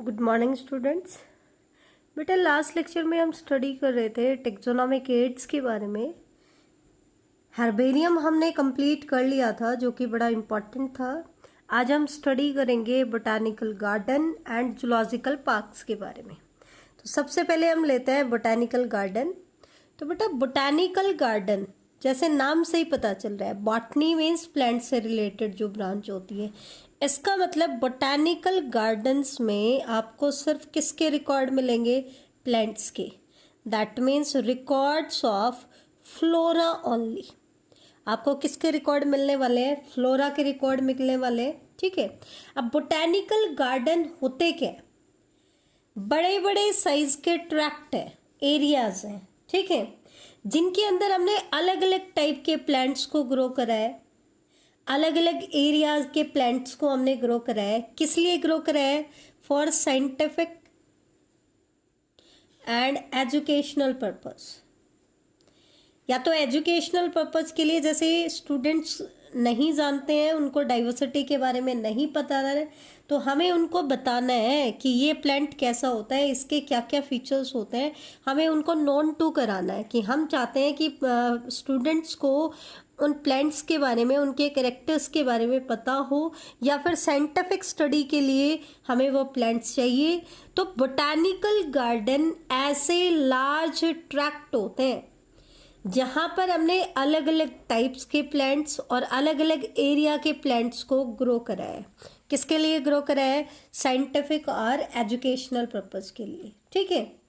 Good morning students. बेटा last lecture में हम स्टडी कर रहे थे टेक्सोनोमिक एड्स के बारे में। हर्बेरियम हमने कंप्लीट कर लिया था जो कि बड़ा इम्पॉर्टेंट था। आज हम स्टडी करेंगे botanical garden and zoological parks के बारे में। तो सबसे पहले हम लेते हैं बोटानिकल गार्डन। तो बेटा बोटानिकल गार्डन जैसे नाम से ही पता चल रहा है, बॉटनी मीन्स प्लांट से रिलेटेड जो ब्रांच होती है। इसका मतलब बोटानिकल गार्डन्स में आपको सिर्फ किसके रिकॉर्ड मिलेंगे? प्लांट्स के। That means records of flora only. आपको किसके रिकॉर्ड मिलने वाले हैं? फ्लोरा के रिकॉर्ड मिलने वाले हैं। ठीक है। अब बोटानिकल गार्डन होते क्या है? बड़े बड़े साइज के ट्रैक्ट है, एरियाज हैं, ठीक है, जिनके अंदर हमने अलग अलग टाइप के प्लांट्स को ग्रो करा है। अलग अलग एरियाज के प्लांट्स को हमने ग्रो करा है। किस लिए ग्रो करा है? For scientific and educational purpose. या तो एजुकेशनल पर्पस के लिए, जैसे स्टूडेंट्स नहीं जानते हैं, उनको डाइवर्सिटी के बारे में नहीं पता है, तो हमें उनको बताना है कि ये प्लांट कैसा होता है, इसके क्या क्या फीचर्स होते हैं, हमें उनको नोन टू कराना है। कि हम चाहते हैं कि स्टूडेंट्स को उन प्लांट्स के बारे में, उनके कैरेक्टर्स के बारे में पता हो, या फिर साइंटिफिक स्टडी के लिए हमें वो प्लांट्स चाहिए। तो बोटानिकल गार्डन ऐसे लार्ज ट्रैक्ट होते हैं जहाँ पर हमने अलग अलग टाइप्स के प्लांट्स और अलग अलग एरिया के प्लांट्स को ग्रो करा है। किसके लिए ग्रो करा है? साइंटिफिक और एजुकेशनल पर्पस के लिए। ठीक है।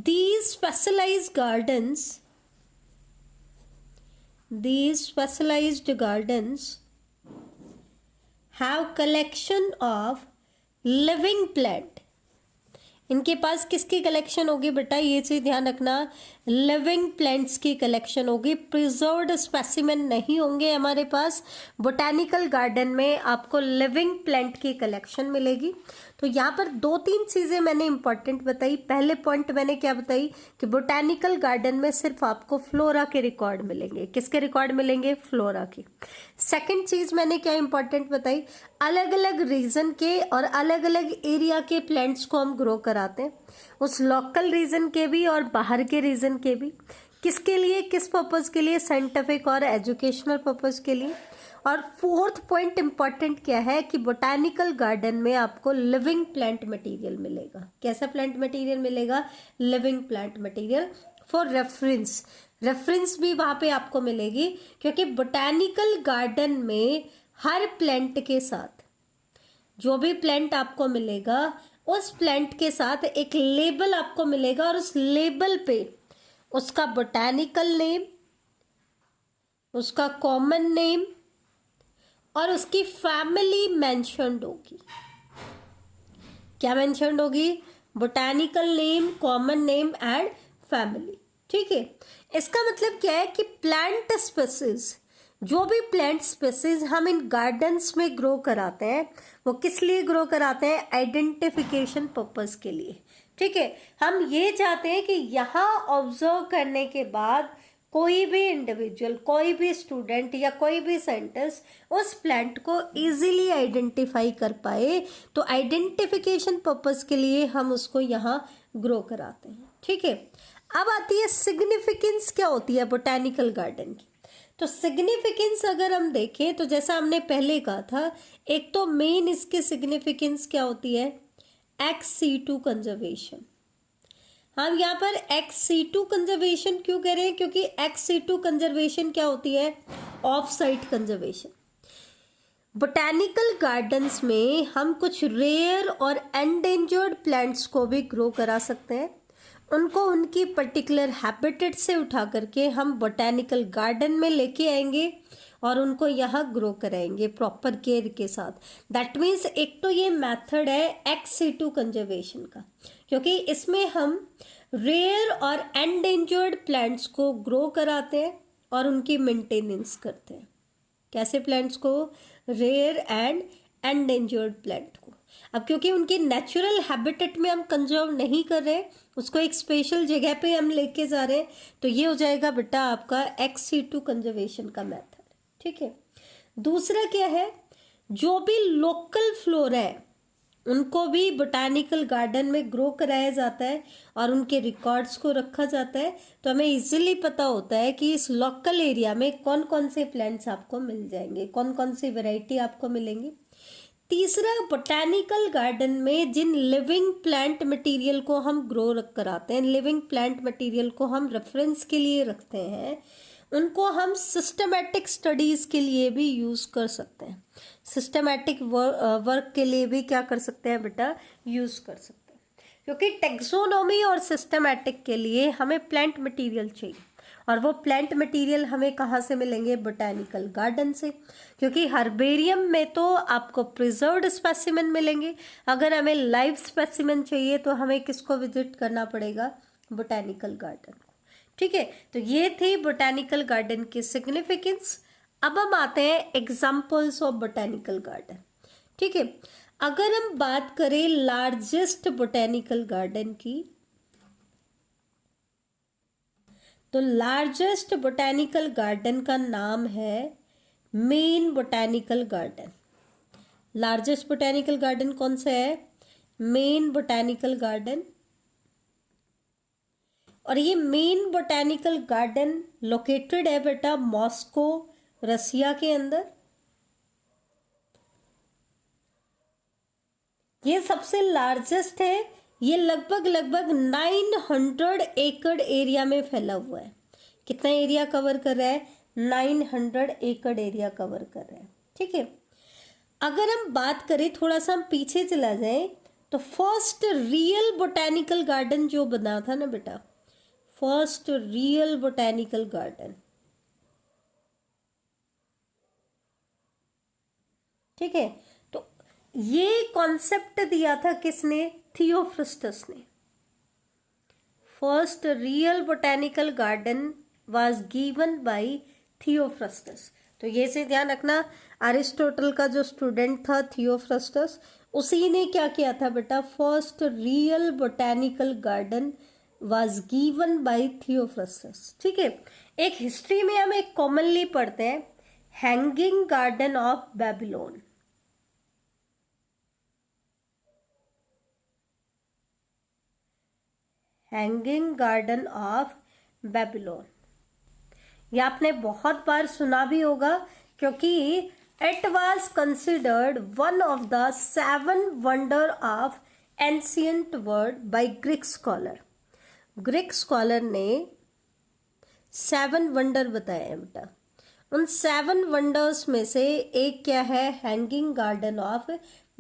These specialized gardens have collection of living plant। इनके पास किसकी कलेक्शन होगी बेटा? ये चीज ध्यान रखना, लिविंग प्लांट्स की कलेक्शन होगी। प्रिजर्व्ड स्पेसिमेन नहीं होंगे हमारे पास। बोटानिकल गार्डन में आपको लिविंग प्लांट की कलेक्शन मिलेगी। तो यहाँ पर दो तीन चीजें मैंने इंपॉर्टेंट बताई। पहले पॉइंट मैंने क्या बताई कि बोटानिकल गार्डन में सिर्फ आपको फ्लोरा के रिकॉर्ड मिलेंगे। किसके रिकॉर्ड मिलेंगे? फ्लोरा के। सेकंड चीज मैंने क्या इंपॉर्टेंट बताई? अलग अलग रीजन के और अलग अलग एरिया के प्लांट्स को हम ग्रो कराते हैं, उस लोकल रीजन के भी और बाहर के रीजन के भी। किसके लिए? किस पर्पज के लिए? साइंटिफिक और एजुकेशनल पर्पज के लिए। और फोर्थ पॉइंट इंपॉर्टेंट क्या है कि बोटानिकल गार्डन में आपको लिविंग प्लांट मटेरियल मिलेगा। कैसा प्लांट मटेरियल मिलेगा? Living plant material for reference. Reference भी वहां पे आपको मिलेगी, क्योंकि बोटानिकल गार्डन में हर प्लांट के साथ, जो भी प्लांट आपको मिलेगा उस प्लांट के साथ एक लेबल आपको मिलेगा, और उस लेबल पे उसका बोटानिकल नेम, उसका कॉमन नेम और उसकी फैमिली मेंशन्ड होगी। क्या मेंशन्ड होगी? Botanical name, common name and family. ठीक है। इसका मतलब क्या है कि प्लांट स्पेसीज, जो भी प्लांट स्पेसीज हम इन गार्डन्स में ग्रो कराते हैं, वो किस लिए ग्रो कराते हैं? आइडेंटिफिकेशन पर्पस के लिए। ठीक है। हम ये चाहते हैं कि यहाँ ऑब्जर्व करने के बाद कोई भी इंडिविजुअल, कोई भी स्टूडेंट या कोई भी साइंटिस्ट उस प्लांट को इजीली आइडेंटिफाई कर पाए। तो आइडेंटिफिकेशन पर्पस के लिए हम उसको यहाँ ग्रो कराते हैं। ठीक है। अब आती है सिग्निफिकेंस। क्या होती है बोटानिकल गार्डन की? तो सिग्निफिकेंस अगर हम देखें तो जैसा हमने पहले कहा था, एक तो मेन इसकी सिग्निफिकेंस क्या होती है? XC2 conservation. हम यहाँ पर XC2 कंजर्वेशन क्यों कह रहे हैं? क्योंकि XC2 कंजर्वेशन क्या होती है? Of site conservation. Botanical gardens में हम कुछ रेयर और एंडेंजर्ड प्लांट्स को भी ग्रो करा सकते हैं। उनको उनकी पर्टिकुलर हैबिटेट से उठा करके हम बोटानिकल गार्डन में लेके आएंगे और उनको यहाँ ग्रो कराएंगे प्रॉपर केयर के साथ। दैट मीन्स एक तो ये मेथड है XC2 कंजर्वेशन का, क्योंकि इसमें हम रेयर और एंडेंजर्ड प्लांट्स को ग्रो कराते हैं और उनकी मेंटेनेंस करते हैं। कैसे प्लांट्स को? रेयर एंड एंडेंजर्ड प्लांट को। अब क्योंकि उनकी नेचुरल हैबिटेट में हम कंजर्व नहीं कर रहे, उसको एक स्पेशल जगह पे हम लेके जा रहे हैं, तो ये हो जाएगा बेटा आपका XC2 कंजर्वेशन का मेथड। ठीक है। दूसरा क्या है? जो भी लोकल फ्लोरा है उनको भी बोटानिकल गार्डन में ग्रो कराया जाता है और उनके रिकॉर्ड्स को रखा जाता है, तो हमें इजीली पता होता है कि इस लोकल एरिया में कौन कौन से प्लांट्स आपको मिल जाएंगे, कौन कौन सी वैरायटी आपको मिलेंगी। तीसरा, बोटानिकल गार्डन में जिन लिविंग प्लांट मटेरियल को हम ग्रो कराते हैं, लिविंग प्लांट मटेरियल को हम रेफरेंस के लिए रखते हैं, उनको हम सिस्टमेटिक स्टडीज़ के लिए भी यूज़ कर सकते हैं। सिस्टमेटिक वर्क के लिए भी क्या कर सकते हैं बेटा, यूज़ कर सकते हैं। क्योंकि टेक्सोनोमी और सिस्टमेटिक के लिए हमें प्लांट मटेरियल चाहिए, और वो प्लांट मटेरियल हमें कहाँ से मिलेंगे, बोटानिकल गार्डन से। क्योंकि हर्बेरियम में तो आपको प्रिजर्व्ड स्पेसिमेन मिलेंगे, अगर हमें लाइव स्पेसिमेन चाहिए तो हमें किसको विजिट करना पड़ेगा, बोटानिकल गार्डन को। ठीक है, तो ये थी बोटानिकल गार्डन की सिग्निफिकेंस। अब हम आते हैं एग्जाम्पल्स ऑफ बोटानिकल गार्डन। ठीक है, अगर हम बात करें लार्जेस्ट बोटानिकल गार्डन की, तो लार्जेस्ट बोटानिकल गार्डन का नाम है main botanical garden. Largest botanical garden कौन सा है, मेन बोटानिकल गार्डन। और ये मेन बोटानिकल गार्डन लोकेटेड है बेटा मॉस्को, रसिया के अंदर। ये सबसे लार्जेस्ट है, ये लगभग 900 एकड़ एरिया में फैला हुआ है। कितना एरिया कवर कर रहा है, 900 एकड़ एरिया कवर कर रहा है। ठीक है, अगर हम बात करें, थोड़ा सा हम पीछे चला जाए, तो फर्स्ट रियल बोटानिकल गार्डन जो बना था ना बेटा, फर्स्ट रियल बोटानिकल गार्डन, ठीक है, तो ये कॉन्सेप्ट दिया था किसने, थियोफ्रस्टस ने। First real botanical garden was given by Theophrastus. तो ये से ध्यान रखना, अरिस्टोटल का जो स्टूडेंट था थियोफ्रस्टस, उसी ने क्या किया था बेटा, first real botanical garden was given by Theophrastus. ठीक है, एक हिस्ट्री में हम एक कॉमनली पढ़ते हैं, hanging garden of Babylon. Hanging garden of Babylon, ये आपने बहुत बार सुना भी होगा, क्योंकि it was considered one of the 7 wonder of ancient world by Greek scholar. Greek scholar ने 7 वंडर बताए हैं बेटा। उन 7 वंडर्स में से एक क्या है, हैंगिंग गार्डन ऑफ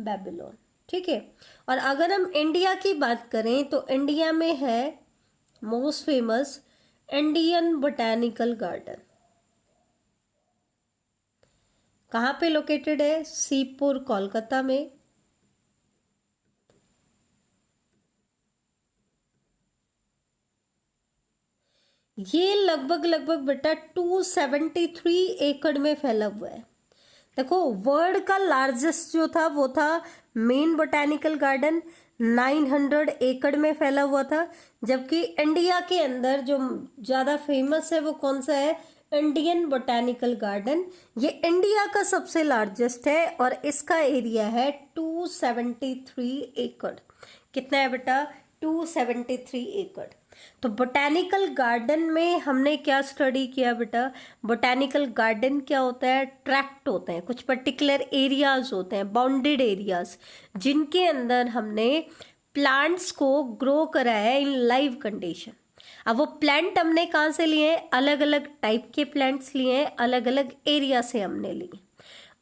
बेबीलोन। ठीक है, और अगर हम इंडिया की बात करें तो इंडिया में है most famous Indian botanical garden. कहाँ पे लोकेटेड है, सीपुर, कोलकाता में। ये लगभग बेटा 273 एकड़ में फैला हुआ है। देखो, वर्ल्ड का लार्जेस्ट जो था वो था मेन बोटानिकल गार्डन, 900 एकड़ में फैला हुआ था। जबकि इंडिया के अंदर जो ज़्यादा फेमस है वो कौन सा है, इंडियन बोटानिकल गार्डन। ये इंडिया का सबसे लार्जेस्ट है और इसका एरिया है 273 एकड़। कितना है बेटा, 273 एकड़। तो बोटानिकल गार्डन में हमने क्या स्टडी किया बेटा, बोटानिकल गार्डन क्या होता है, ट्रैक्ट होते हैं, कुछ पर्टिकुलर एरियाज होते हैं, बाउंडेड एरियाज, जिनके अंदर हमने प्लांट्स को ग्रो कराया है इन लाइव कंडीशन। अब वो प्लांट हमने कहाँ से लिए हैं, अलग अलग टाइप के प्लांट्स लिए हैं, अलग अलग एरिया से हमने लिए,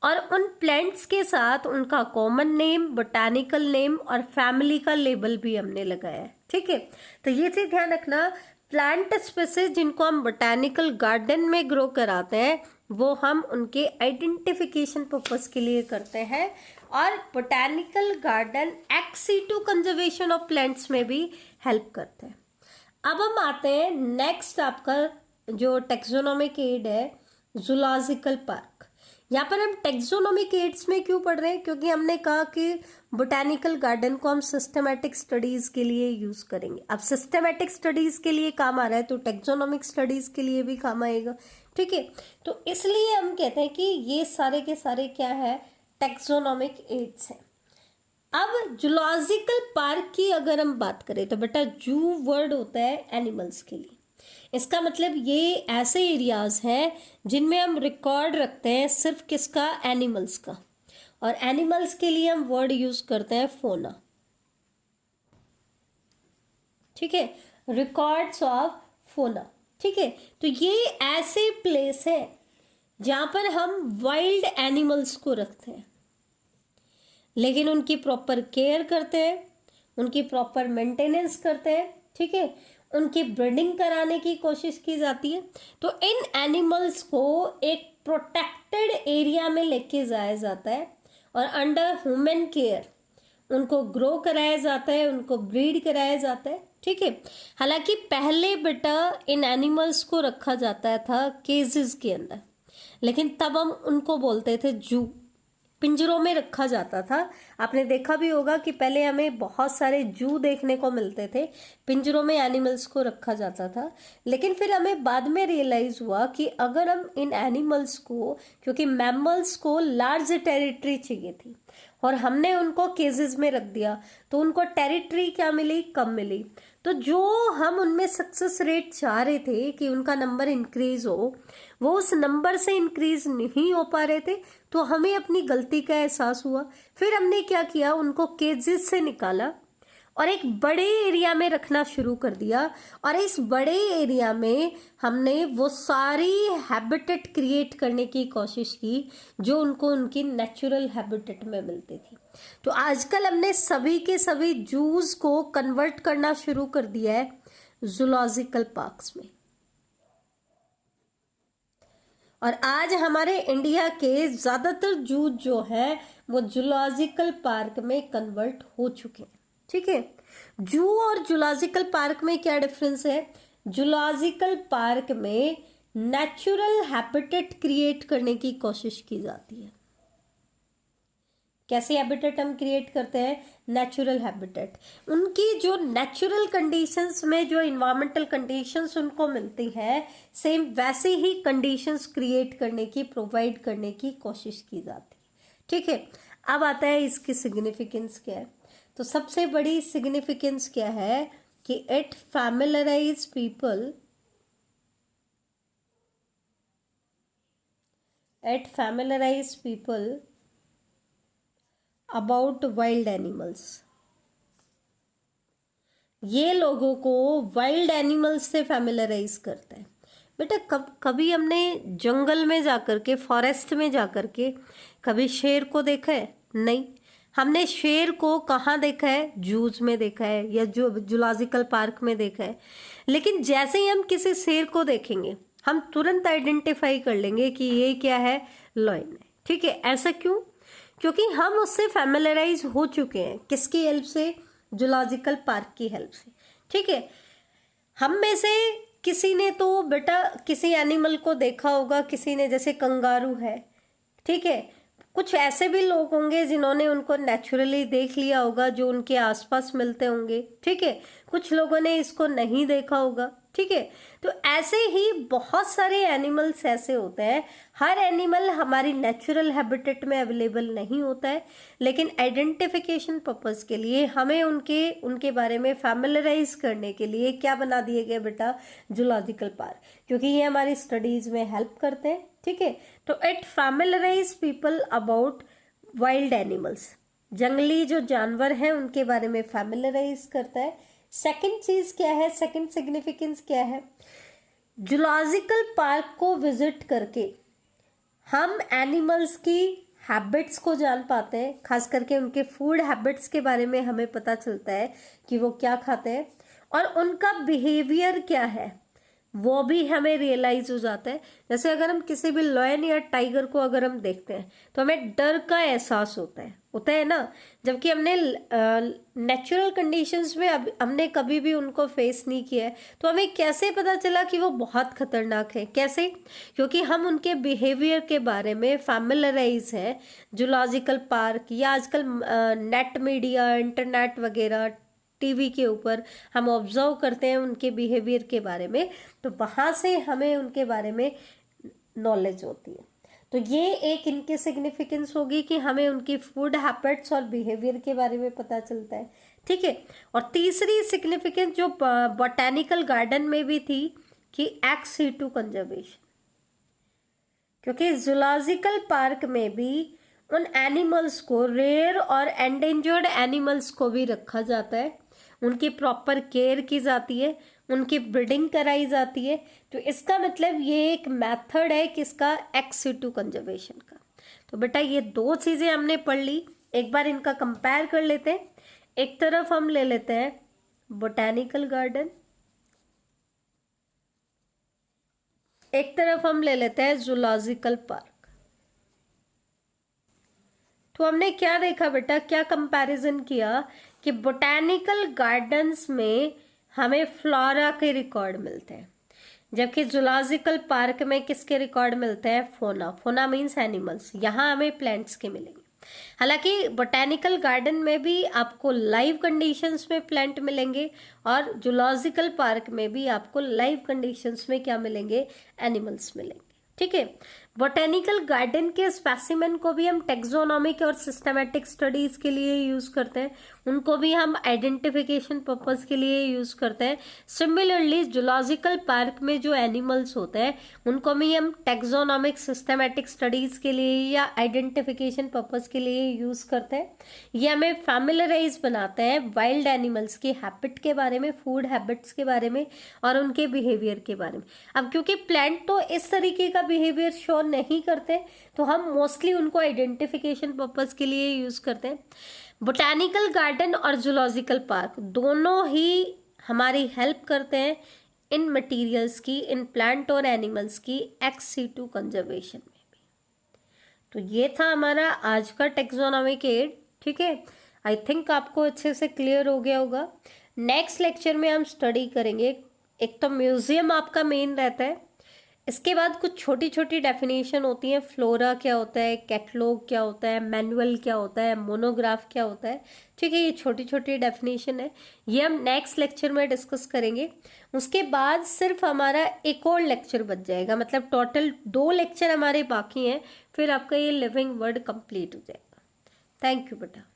और उन प्लांट्स के साथ उनका कॉमन नेम, बोटानिकल नेम और फैमिली का लेबल भी हमने लगाया है। ठीक है, तो ये चीज ध्यान रखना, प्लांट स्पीसीज जिनको हम बोटानिकल गार्डन में ग्रो कराते हैं वो हम उनके आइडेंटिफिकेशन पर्पस के लिए करते हैं, और botanical garden ex situ conservation of plants में भी हेल्प करते हैं। अब हम आते हैं नेक्स्ट, आपका जो टेक्सोनोमिक एड है, जूलॉजिकल पार्क। यहाँ पर हम टेक्सोनोमिक एड्स में क्यों पढ़ रहे हैं, क्योंकि हमने कहा कि बोटानिकल गार्डन को हम सिस्टमेटिक स्टडीज के लिए यूज करेंगे। अब सिस्टमेटिक स्टडीज के लिए काम आ रहा है तो टेक्सोनोमिक स्टडीज के लिए भी काम आएगा। ठीक है, तो इसलिए हम कहते हैं कि ये सारे के सारे क्या है, टेक्सोनोमिक एड्स हैं। अब जूलॉजिकल पार्क की अगर हम बात करें तो बेटा जू वर्ड होता है एनिमल्स के लिए। इसका मतलब ये ऐसे एरियाज हैं जिनमें हम रिकॉर्ड रखते हैं सिर्फ किसका, एनिमल्स का, और एनिमल्स के लिए हम वर्ड यूज करते हैं फोना। ठीक है, रिकॉर्ड्स ऑफ फोना। ठीक है, तो ये ऐसे प्लेस है जहां पर हम वाइल्ड एनिमल्स को रखते हैं, लेकिन उनकी प्रॉपर केयर करते हैं, उनकी प्रॉपर मेंटेनेंस करते हैं। ठीक है, उनकी ब्रीडिंग कराने की कोशिश की जाती है। तो इन एनिमल्स को एक प्रोटेक्टेड एरिया में लेके जाया जाता है और अंडर ह्यूमन केयर उनको ग्रो कराया जाता है, उनको ब्रीड कराया जाता है। ठीक है, हालांकि पहले बेटा इन एनिमल्स को रखा जाता था केजेस के अंदर, लेकिन तब हम उनको बोलते थे जू, पिंजरों में रखा जाता था। आपने देखा भी होगा कि पहले हमें बहुत सारे जू देखने को मिलते थे, पिंजरों में एनिमल्स को रखा जाता था। लेकिन फिर हमें बाद में रियलाइज हुआ कि अगर हम इन एनिमल्स को, क्योंकि मैमल्स को लार्ज टेरिटरी चाहिए थी और हमने उनको केजेस में रख दिया, तो उनको टेरिटरी क्या मिली, कम मिली। तो जो हम उनमें सक्सेस रेट चाह रहे थे कि उनका नंबर इंक्रीज हो, वो उस नंबर से इंक्रीज नहीं हो पा रहे थे। तो हमें अपनी गलती का एहसास हुआ। फिर हमने क्या किया, उनको केजेस से निकाला और एक बड़े एरिया में रखना शुरू कर दिया। और इस बड़े एरिया में हमने वो सारी हैबिटेट क्रिएट करने की कोशिश की जो उनको उनकी नेचुरल हैबिटेट में मिलती थी। तो आजकल हमने सभी के सभी जूस को कन्वर्ट करना शुरू कर दिया है जूलॉजिकल पार्क्स में। और आज हमारे इंडिया के ज्यादातर जू जो है वो जूलॉजिकल पार्क में कन्वर्ट हो चुके हैं। ठीक है, जू और जूलॉजिकल पार्क में क्या डिफरेंस है? जूलॉजिकल पार्क में नेचुरल हैबिटेट क्रिएट करने की कोशिश की जाती है। कैसे हैबिटेट हम क्रिएट करते हैं? Natural habitat. उनकी जो नेचुरल कंडीशंस में जो इन्वायरमेंटल कंडीशंस उनको मिलती है, सेम वैसे ही कंडीशंस क्रिएट करने की, प्रोवाइड करने की कोशिश की जाती है। ठीक है, अब आता है इसकी सिग्निफिकेंस क्या है। तो सबसे बड़ी सिग्निफिकेंस क्या है कि it familiarise people, it familiarise people about wild animals. ये लोगों को वाइल्ड एनिमल्स से फैमिलराइज करता है। बेटा कभी हमने जंगल में जाकर के, फॉरेस्ट में जाकर के कभी शेर को देखा है? नहीं। हमने शेर को कहाँ देखा है? जूज में देखा है या जो जूलॉजिकल पार्क में देखा है। लेकिन जैसे ही हम किसी शेर को देखेंगे हम तुरंत आइडेंटिफाई कर लेंगे कि ये क्या है, लायन है। ठीक है, ऐसा क्यों? क्योंकि हम उससे फैमिलराइज हो चुके हैं। किसकी हेल्प से? जूलॉजिकल पार्क की हेल्प से। ठीक है, हम में से किसी ने तो बेटा किसी एनिमल को देखा होगा, किसी ने, जैसे कंगारू है। ठीक है, कुछ ऐसे भी लोग होंगे जिन्होंने उनको नेचुरली देख लिया होगा, जो उनके आसपास मिलते होंगे। ठीक है, कुछ लोगों ने इसको नहीं देखा होगा। ठीक है, तो ऐसे ही बहुत सारे एनिमल्स ऐसे होते हैं। हर एनिमल हमारी नेचुरल हैबिटेट में अवेलेबल नहीं होता है, लेकिन आइडेंटिफिकेशन पर्पस के लिए हमें उनके बारे में फैमिलराइज करने के लिए क्या बना दिए गए बेटा? जूलॉजिकल पार्क, क्योंकि ये हमारी स्टडीज में हेल्प करते हैं। ठीक है, तो it familiarise people about wild animals, जंगली जो जानवर हैं उनके बारे में फैमिलराइज करता है। सेकंड चीज क्या है, सेकंड सिग्निफिकेंस क्या है? जूलॉजिकल पार्क को विजिट करके हम एनिमल्स की हैबिट्स को जान पाते हैं, खास करके उनके फूड हैबिट्स के बारे में हमें पता चलता है कि वो क्या खाते हैं और उनका बिहेवियर क्या है, वो भी हमें रियलाइज हो जाता है। जैसे अगर हम किसी भी लॉयन या टाइगर को अगर हम देखते हैं तो हमें डर का एहसास होता है ना, जबकि हमने नेचुरल कंडीशंस में हमने कभी भी उनको फेस नहीं किया है। तो हमें कैसे पता चला कि वो बहुत खतरनाक है? कैसे? क्योंकि हम उनके बिहेवियर के बारे में फैमिलराइज है जूलॉजिकल पार्क या आजकल नेट मीडिया, इंटरनेट वगैरह, टीवी के ऊपर हम ऑब्जर्व करते हैं उनके बिहेवियर के बारे में, तो वहाँ से हमें उनके बारे में नॉलेज होती है। तो ये एक इनकी सिग्निफिकेंस होगी कि हमें उनकी फूड हैबिट्स और बिहेवियर के बारे में पता चलता है, ठीक है। और तीसरी सिग्निफिकेंस जो बोटेनिकल गार्डन में भी थी कि एक्स सीटू कंजर्वेशन, क्योंकि जूलॉजिकल पार्क में भी उन एनिमल्स को, रेयर और एंडेंजर्ड एनिमल्स को भी रखा जाता है, उनकी प्रॉपर केयर की जाती है, उनकी ब्रीडिंग कराई जाती है। तो इसका मतलब ये एक मेथड है किसका, एक्स सीटू कंजर्वेशन का। तो बेटा ये दो चीजें हमने पढ़ ली, एक बार इनका कंपेयर कर लेते हैं। एक तरफ हम ले लेते हैं बोटेनिकल गार्डन, एक तरफ हम ले लेते हैं जूलॉजिकल पार्क। तो हमने क्या देखा बेटा, क्या कंपैरिजन किया कि बोटेनिकल गार्डन्स में हमें फ्लोरा के रिकॉर्ड मिलते हैं, जबकि जूलॉजिकल पार्क में किसके रिकॉर्ड मिलते हैं, फोना। फोना मीन्स एनिमल्स, यहाँ हमें प्लांट्स के मिलेंगे। हालांकि बोटेनिकल गार्डन में भी आपको लाइव कंडीशंस में प्लांट मिलेंगे और जूलॉजिकल पार्क में भी आपको लाइव कंडीशंस में क्या मिलेंगे, एनिमल्स मिलेंगे, ठीक है। बोटेनिकल गार्डन के स्पेसिमेन को भी हम टेक्सोनॉमिक और सिस्टमेटिक स्टडीज के लिए यूज करते हैं, उनको भी हम आइडेंटिफिकेशन पर्पस के लिए यूज करते हैं। सिमिलरली जूलॉजिकल पार्क में जो एनिमल्स होते हैं उनको भी हम टेक्सोनॉमिक सिस्टमेटिक स्टडीज के लिए या आइडेंटिफिकेशन पर्पस के लिए यूज करते हैं। ये हमें फैमिलराइज बनाते हैं वाइल्ड एनिमल्स की हैबिट के बारे में, फूड हैबिट्स के बारे में और उनके बिहेवियर के बारे में। अब क्योंकि प्लांट तो इस तरीके का बिहेवियर शो नहीं करते, तो हम मोस्टली उनको आइडेंटिफिकेशन पर्पस के लिए यूज करते हैं। बोटेनिकल गार्डन और जूलॉजिकल पार्क दोनों ही हमारी हेल्प करते हैं इन मटेरियल्स की, इन प्लांट और एनिमल्स की एक्स सीटू कंजर्वेशन में भी। तो ये था हमारा आज का टेक्सोनॉमिक एड, ठीक है। आई थिंक आपको अच्छे से क्लियर हो गया होगा। नेक्स्ट लेक्चर में हम स्टडी करेंगे, एक तो म्यूजियम आपका मेन रहता है, इसके बाद कुछ छोटी छोटी डेफिनेशन होती हैं, फ्लोरा क्या होता है, कैटलॉग क्या होता है, मैनुअल क्या होता है, मोनोग्राफ क्या होता है, ठीक है। ये छोटी छोटी डेफिनेशन है, ये हम नेक्स्ट लेक्चर में डिस्कस करेंगे। उसके बाद सिर्फ हमारा एक और लेक्चर बच जाएगा, मतलब टोटल 2 लेक्चर हमारे बाकी हैं, फिर आपका ये लिविंग वर्ड कंप्लीट हो जाएगा। थैंक यू बेटा।